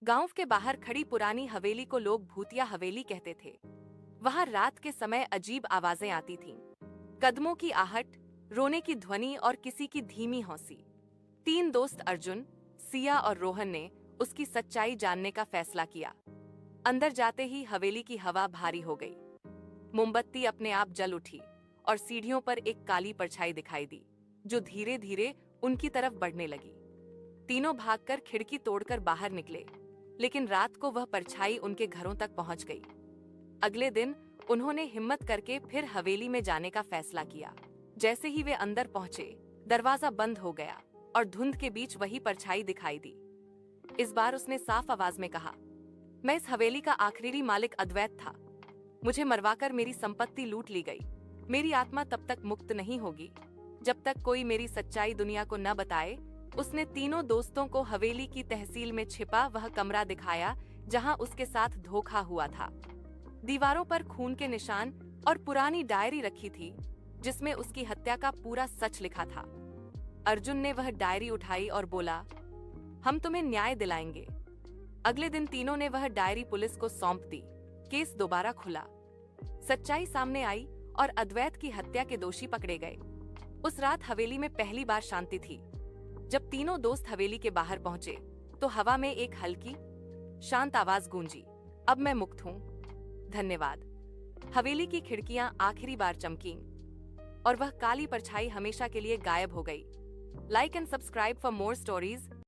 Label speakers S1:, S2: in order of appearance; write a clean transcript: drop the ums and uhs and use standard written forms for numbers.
S1: गांव के बाहर खड़ी पुरानी हवेली को लोग भूतिया हवेली कहते थे। वहां रात के समय अजीब आवाजें आती थीं। कदमों की आहट, रोने की ध्वनि और किसी की धीमी हौसी। तीन दोस्त अर्जुन, सिया और रोहन ने उसकी सच्चाई जानने का फैसला किया। अंदर जाते ही हवेली की हवा भारी हो गई। मोमबत्ती अपने आप जल उठी और सीढ़ियों पर एक काली परछाई दिखाई दी, जो धीरे धीरे उनकी तरफ बढ़ने लगी। तीनों भागकर खिड़की तोड़कर बाहर निकले, लेकिन रात को वह परछाई उनके घरों तक पहुंच गई। अगले दिन उन्होंने हिम्मत करके फिर हवेली में जाने का फैसला किया। जैसे ही वे अंदर पहुंचे, दरवाजा बंद हो गया और धुंध के बीच वही परछाई दिखाई दी। इस बार उसने साफ आवाज में कहा, मैं इस हवेली का आखिरी मालिक अद्वैत था। मुझे मरवाकर मेरी संपत्ति लूट ली गई। मेरी आत्मा तब तक मुक्त नहीं होगी जब तक कोई मेरी सच्चाई दुनिया को न बताए। उसने तीनों दोस्तों को हवेली की तहसील में छिपा वह कमरा दिखाया जहां उसके साथ धोखा हुआ था। दीवारों पर खून के निशान और पुरानी डायरी रखी थी, जिसमें उसकी हत्या का पूरा सच लिखा था। अर्जुन ने वह डायरी उठाई और बोला, हम तुम्हें न्याय दिलाएंगे। अगले दिन तीनों ने वह डायरी पुलिस को सौंप दी। केस दोबारा खुला। सच्चाई सामने आई और अद्वैत की हत्या के दोषी पकड़े गए। उस रात हवेली में पहली बार शांति थी। जब तीनों दोस्त हवेली के बाहर पहुंचे, तो हवा में एक हल्की, शांत आवाज गूंजी, अब मैं मुक्त हूं। धन्यवाद। हवेली की खिड़कियां आखिरी बार चमकीं और वह काली परछाई हमेशा के लिए गायब हो गई। Like and subscribe for more stories.